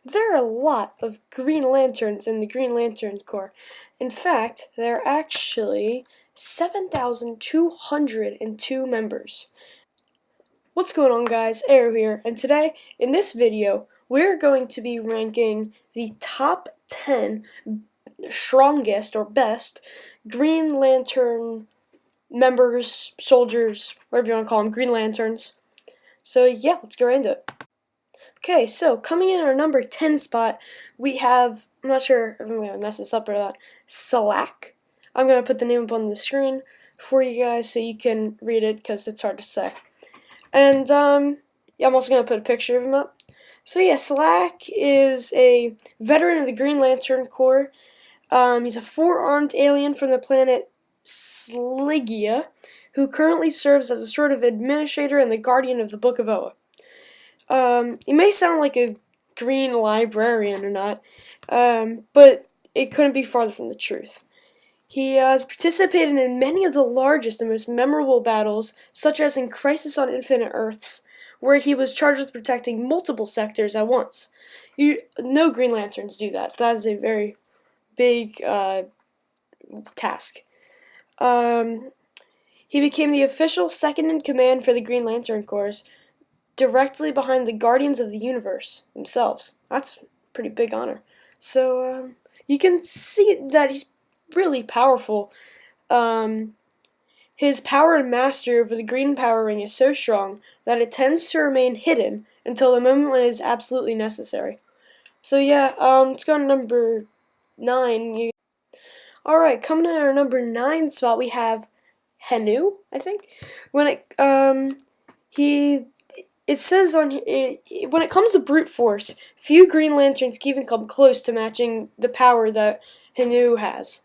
There are a lot of Green Lanterns in the Green Lantern Corps. In fact, there are actually 7,202 members. What's going on, guys? Arrow here, and today, in this video, we're going to be ranking the top 10 strongest or best Green Lantern members, soldiers, whatever you want to call them, Green Lanterns. So yeah, let's get right into it. Okay, so coming in at our number 10 spot, we have, I'm not sure if I'm going to mess this up or not, Salaak. I'm going to put the name up on the screen for you guys so you can read it because it's hard to say. And, yeah, I'm also going to put a picture of him up. So yeah, Salaak is a veteran of the Green Lantern Corps. He's a four-armed alien from the planet Sligia, who currently serves as a sort of administrator and the guardian of the Book of Oa. He may sound like a green librarian or not, but it couldn't be farther from the truth. He has participated in many of the largest and most memorable battles, such as in Crisis on Infinite Earths, where he was charged with protecting multiple sectors at once. No Green Lanterns do that, so that is a very big task. He became the official second-in-command for the Green Lantern Corps, directly behind the Guardians of the Universe themselves. That's a pretty big honor. So you can see that he's really powerful. His power and mastery over the Green Power Ring is so strong that it tends to remain hidden until the moment when it is absolutely necessary. So yeah, let's go to number 9. Alright, coming in at our number 9 spot, we have Henu, I think. It says on when it comes to brute force, few Green Lanterns can even come close to matching the power that Henu has.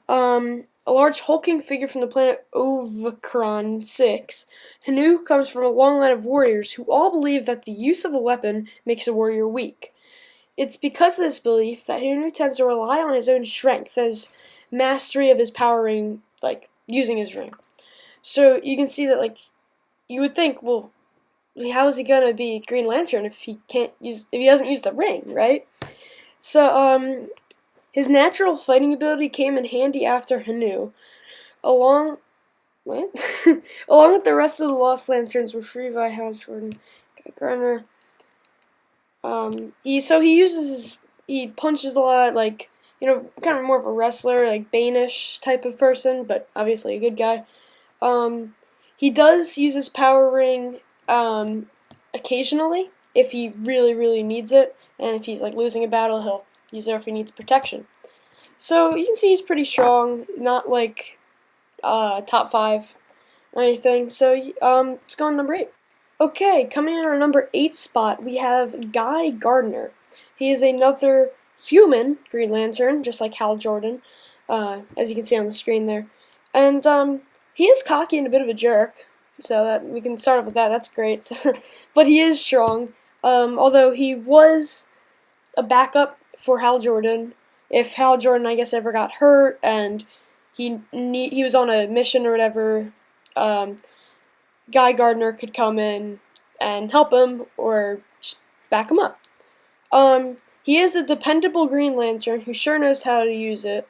A large hulking figure from the planet Ovacron 6, Henu comes from a long line of warriors who all believe that the use of a weapon makes a warrior weak. It's because of this belief that Henu tends to rely on his own strength, his mastery of his power ring, like using his ring. So you can see that, like, you would think, well, how is he gonna be Green Lantern if he doesn't use the ring, right? So his natural fighting ability came in handy after Henu, along with the rest of the Lost Lanterns were free by Hal Jordan, Garner. He punches a lot, like, kind of more of a wrestler, like Bane-ish type of person, but obviously a good guy. He does use his power ring occasionally if he really, really needs it, and if he's like losing a battle, he'll use it if he needs protection. So you can see he's pretty strong, not like top 5 or anything. So let's go on number 8. Okay, coming in our number 8 spot, we have Guy Gardner. He is another human Green Lantern, just like Hal Jordan, as you can see on the screen there. And he is cocky and a bit of a jerk, so that we can start off with that. That's great. But he is strong, although he was a backup for Hal Jordan. If Hal Jordan, I guess, ever got hurt and he was on a mission or whatever, Guy Gardner could come in and help him or just back him up. He is a dependable Green Lantern who sure knows how to use the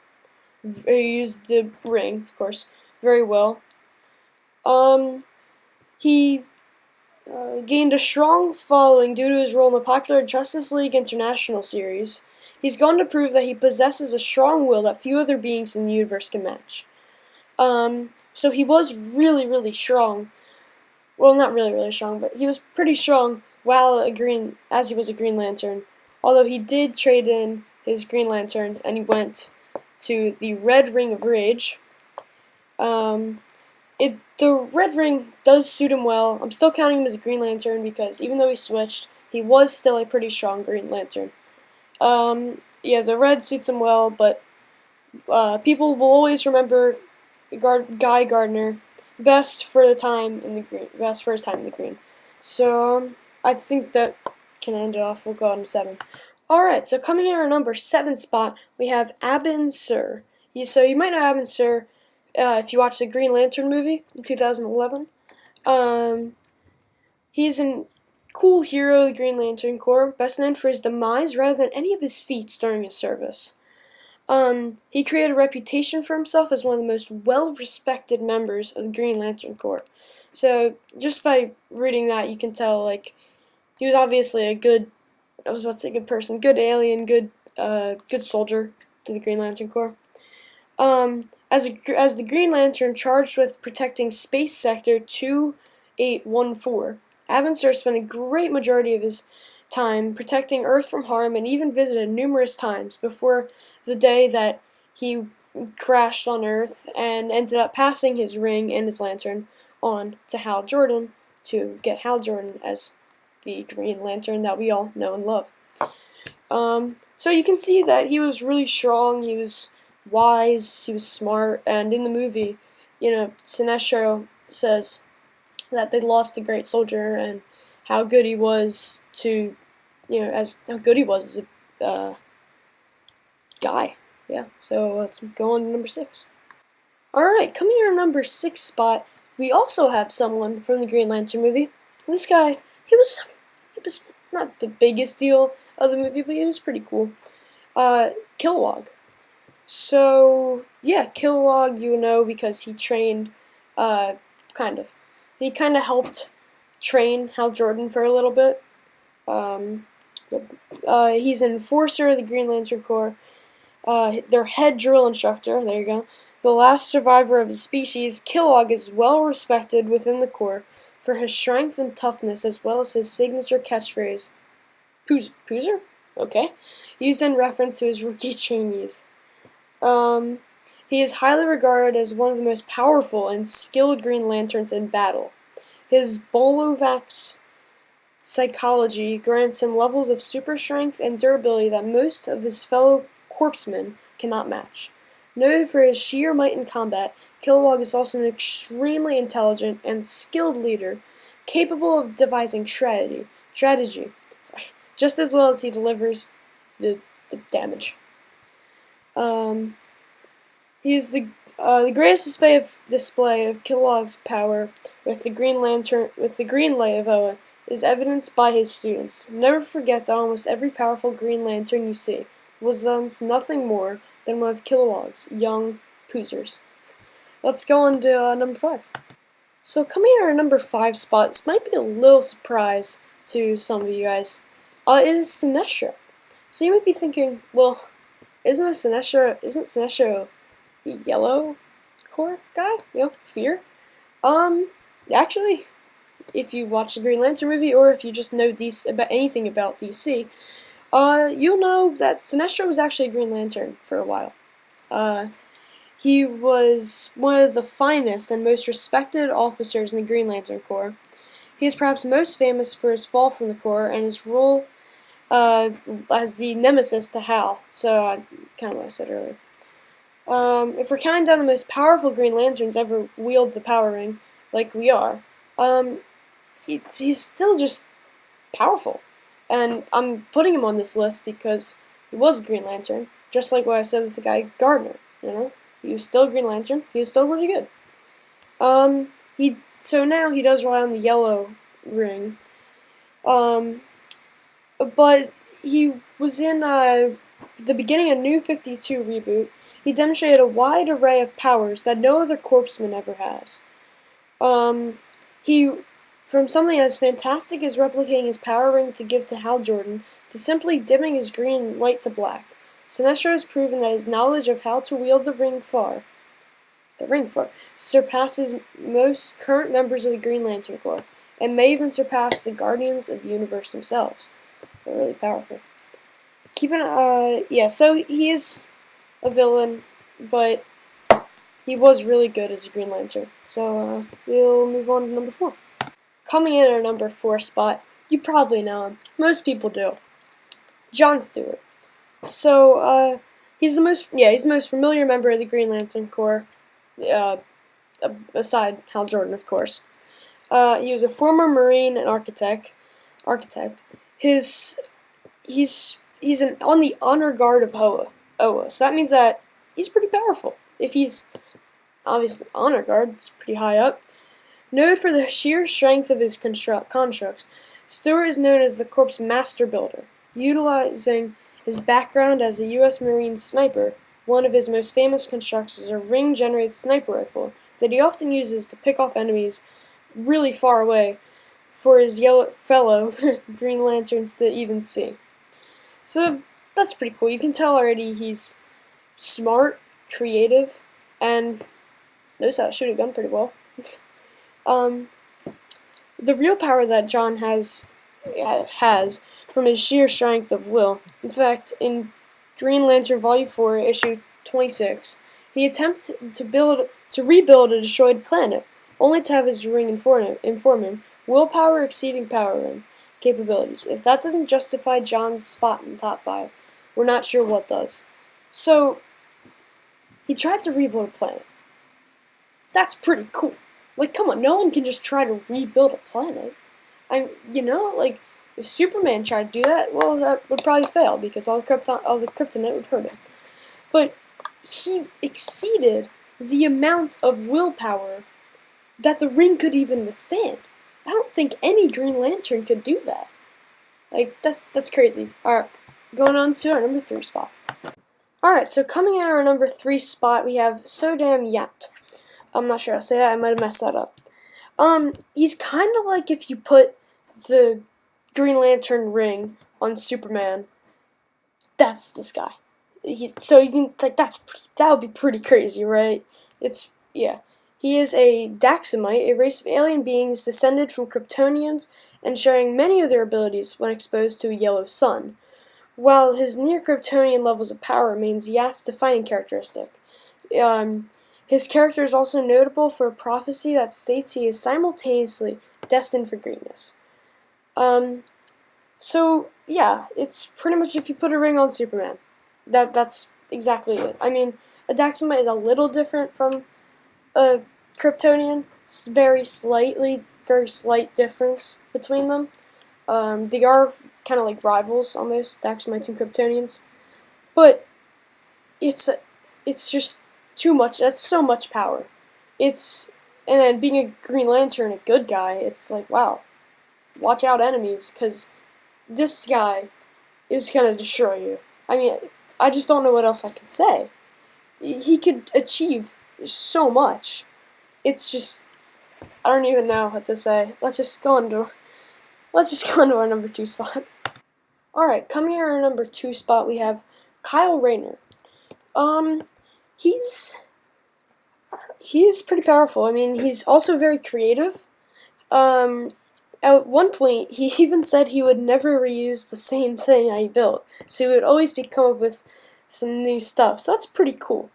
ring, of course, very well. He gained a strong following due to his role in the popular Justice League International series. He's gone to prove that he possesses a strong will that few other beings in the universe can match. So he was really, really strong. Well, not really, really strong, but he was pretty strong as he was a Green Lantern. Although he did trade in his Green Lantern and he went to the Red Ring of Rage. The Red Ring does suit him well. I'm still counting him as a Green Lantern because even though he switched, he was still a pretty strong Green Lantern. Yeah, the red suits him well, but people will always remember Guy Gardner best for his time in the green. So I think that can end it off. We'll go on to 7. Alright, so coming in our number 7 spot, we have Abin Sur. So you might know Abin Sur if you watched the Green Lantern movie in 2011. He's cool hero of the Green Lantern Corps, best known for his demise rather than any of his feats during his service. He created a reputation for himself as one of the most well-respected members of the Green Lantern Corps. So, just by reading that, you can tell, like, he was obviously a good, I was about to say good person, good alien, good soldier to the Green Lantern Corps. As the Green Lantern charged with protecting Space Sector 2814, Avenstar spent a great majority of his time protecting Earth from harm and even visited numerous times before the day that he crashed on Earth and ended up passing his ring and his lantern on to Hal Jordan to get Hal Jordan as the Green Lantern that we all know and love. So you can see that he was really strong, he was wise, he was smart, and in the movie, Sinestro says that they lost a great soldier and how good he was to, as how good he was as a guy. Yeah, so let's go on to number 6. Alright, coming in our number 6 spot, we also have someone from the Green Lantern movie. This guy, he was not the biggest deal of the movie, but he was pretty cool. Kilowog. So, yeah, Kilowog, because he trained, he kind of helped train Hal Jordan for a little bit. He's an enforcer of the Green Lantern Corps. Their head drill instructor, there you go. The last survivor of his species, Kilowog is well respected within the Corps for his strength and toughness, as well as his signature catchphrase, Poozer? Okay. Used in reference to his rookie trainees. He is highly regarded as one of the most powerful and skilled Green Lanterns in battle. His Bolovax psychology grants him levels of super strength and durability that most of his fellow corpsmen cannot match. Noted for his sheer might in combat, Kilowog is also an extremely intelligent and skilled leader, capable of devising strategy, just as well as he delivers the damage. He is the greatest display of Kilowog's power with the Green Lay of Oa is evidenced by his students. Never forget that almost every powerful Green Lantern you see was once nothing more than one of Kilowog's young poozers. Let's go on to number 5. So coming in our number 5 spot, this might be a little surprise to some of you guys. It is Sinestro. So you might be thinking, well, isn't Sinestro the yellow core guy? Fear? Actually, if you watch the Green Lantern movie, or if you just know anything about DC, you'll know that Sinestro was actually a Green Lantern for a while. He was one of the finest and most respected officers in the Green Lantern Corps. He is perhaps most famous for his fall from the Corps and his role as the nemesis to Hal. So, kind of what I said earlier. If we're counting down the most powerful Green Lanterns ever wield the power ring, like we are, he's still just powerful. And I'm putting him on this list because he was a Green Lantern, just like what I said with the guy Gardner, He was still a Green Lantern, he was still really good. So now he does rely on the yellow ring. But he was in the beginning of New 52 reboot. He demonstrated a wide array of powers that no other corpsman ever has. From something as fantastic as replicating his power ring to give to Hal Jordan, to simply dimming his green light to black, Sinestro has proven that his knowledge of how to wield the ring surpasses most current members of the Green Lantern Corps, and may even surpass the Guardians of the Universe themselves. They're really powerful. So he is a villain, but he was really good as a Green Lantern. So we'll move on to number 4. Coming in at our number 4 spot, you probably know him. Most people do. John Stewart. So he's the most familiar member of the Green Lantern Corps, aside Hal Jordan, of course. He was a former Marine and architect. He's on the honor guard of Oa. So that means that he's pretty powerful. If he's obviously honor guard, it's pretty high up. Noted for the sheer strength of his constructs, Stewart is known as the Corps' master builder, utilizing his background as a U.S. Marine sniper. One of his most famous constructs is a ring-generated sniper rifle that he often uses to pick off enemies really far away for his yellow fellow Green Lanterns to even see. So that's pretty cool. You can tell already he's smart, creative, and knows how to shoot a gun pretty well. The real power that John has from his sheer strength of will. In fact, in Green Lantern Volume 4, issue 26, he attempted to rebuild a destroyed planet, only to have his ring inform him, willpower exceeding power ring capabilities. If that doesn't justify John's spot in the top 5, we're not sure what does. So, he tried to rebuild a planet. That's pretty cool. Like, come on, no one can just try to rebuild a planet. If Superman tried to do that, well, that would probably fail because all the kryptonite would hurt him. But he exceeded the amount of willpower that the ring could even withstand. I don't think any Green Lantern could do that. Like, that's crazy. Alright, going on to our number 3 spot. Alright, so coming in our number 3 spot, we have Sodam Yat. I'm not sure how to say that, I might have messed that up. He's kind of like if you put the Green Lantern ring on Superman. That's this guy. So you can, like, that would be pretty crazy, right? Yeah. He is a Daxamite, a race of alien beings descended from Kryptonians and sharing many of their abilities when exposed to a yellow sun. While his near-Kryptonian levels of power remains Yat's defining characteristic. His character is also notable for a prophecy that states he is simultaneously destined for greatness. So, yeah, it's pretty much if you put a ring on Superman. That's exactly it. I mean, a Daxamite is a little different from a Kryptonian. It's very slight difference between them. They are kind of like rivals, almost, Daxamites and Kryptonians. But it's just too much. That's so much power. And then being a Green Lantern, a good guy, it's like, wow, watch out enemies, because this guy is going to destroy you. I mean, I just don't know what else I could say. He could achieve so much. It's just, I don't even know what to say. Let's just go on to our number 2 spot. Alright, coming in our number 2 spot, we have Kyle Rayner. He's pretty powerful. I mean, he's also very creative. At one point, he even said he would never reuse the same thing he built, so he would always come up with some new stuff. So that's pretty cool.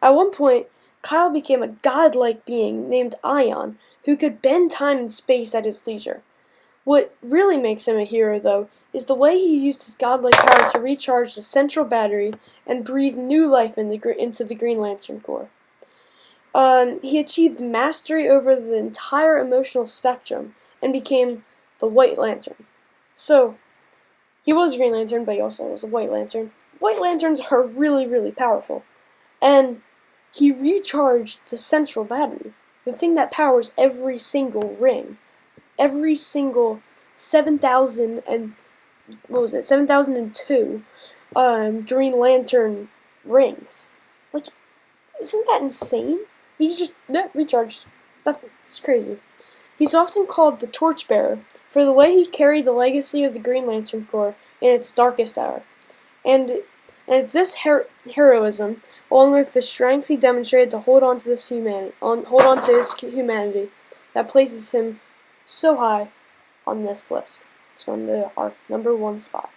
At one point, Kyle became a godlike being named Ion, who could bend time and space at his leisure. What really makes him a hero, though, is the way he used his godlike power to recharge the central battery and breathe new life into the Green Lantern Corps. He achieved mastery over the entire emotional spectrum and became the White Lantern. So, he was a Green Lantern, but he also was a White Lantern. White Lanterns are really, really powerful. And he recharged the central battery, the thing that powers every single ring. Every single 7,002 Green Lantern rings. Like, isn't that insane? He just recharged. That's crazy. He's often called the Torchbearer for the way he carried the legacy of the Green Lantern Corps in its darkest hour. And it's this heroism, along with the strength he demonstrated to hold on to his humanity, that places him so high on this list. Let's go into our number 1 spot.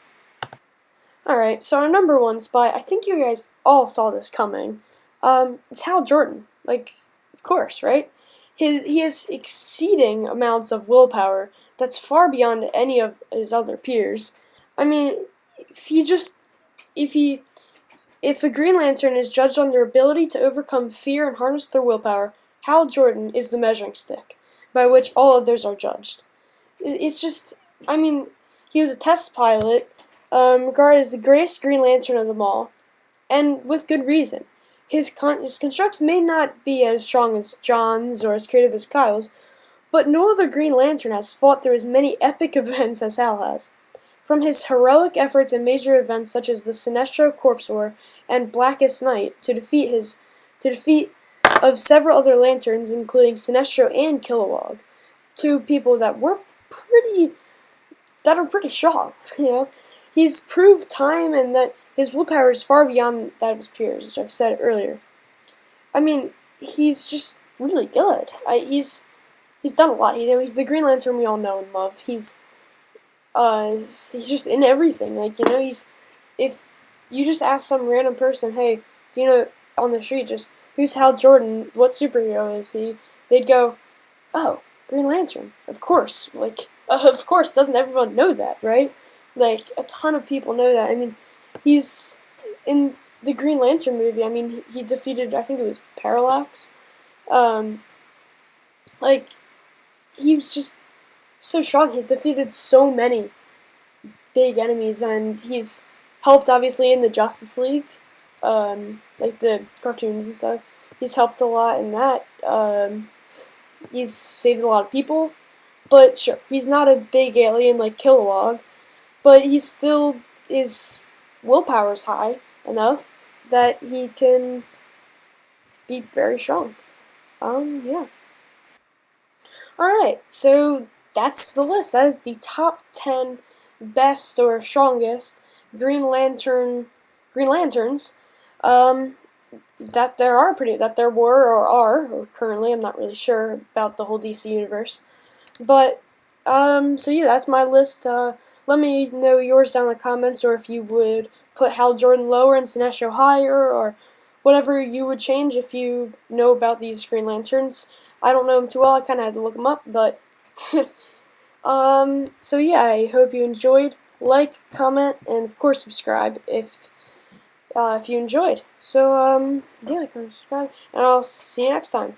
Alright, so our number 1 spot, I think you guys all saw this coming. It's Hal Jordan. Like, of course, right? He has exceeding amounts of willpower that's far beyond any of his other peers. I mean, if a Green Lantern is judged on their ability to overcome fear and harness their willpower, Hal Jordan is the measuring stick by which all others are judged. It's just, I mean, he was a test pilot, regarded as the greatest Green Lantern of them all, and with good reason. His constructs may not be as strong as John's or as creative as Kyle's, But no other Green Lantern has fought through as many epic events as Hal has. From his heroic efforts in major events such as the Sinestro Corps War and Blackest Night to defeat of several other Lanterns, including Sinestro and Kilowog, two people that are pretty strong. He's proved time and that his willpower is far beyond that of his peers, which I've said earlier. I mean, he's just really good. He's done a lot. He's the Green Lantern we all know and love. He's just in everything. If you just ask some random person, hey, do you know on the street just who's Hal Jordan? What superhero is he? They'd go, oh, Green Lantern, of course. Of course, doesn't everyone know that, right? Like, a ton of people know that. I mean, he's in the Green Lantern movie. I mean, he defeated, I think it was Parallax. He was just so strong. He's defeated so many big enemies, and he's helped, obviously, in the Justice League, like the cartoons and stuff. He's helped a lot in that. He's saved a lot of people. But sure, he's not a big alien like Kilowog, but he still his willpower's high enough that he can be very strong. Yeah. Alright, so that's the list. That is the top 10 best or strongest Green Lanterns that there were or are, or currently. I'm not really sure about the whole DC universe. But, so yeah, that's my list. Let me know yours down in the comments, or if you would put Hal Jordan lower and Sinestro higher, or whatever you would change if you know about these Green Lanterns. I don't know them too well, I kind of had to look them up, but, so yeah, I hope you enjoyed. Like, comment, and of course subscribe if you enjoyed. So, yeah, go subscribe, and I'll see you next time.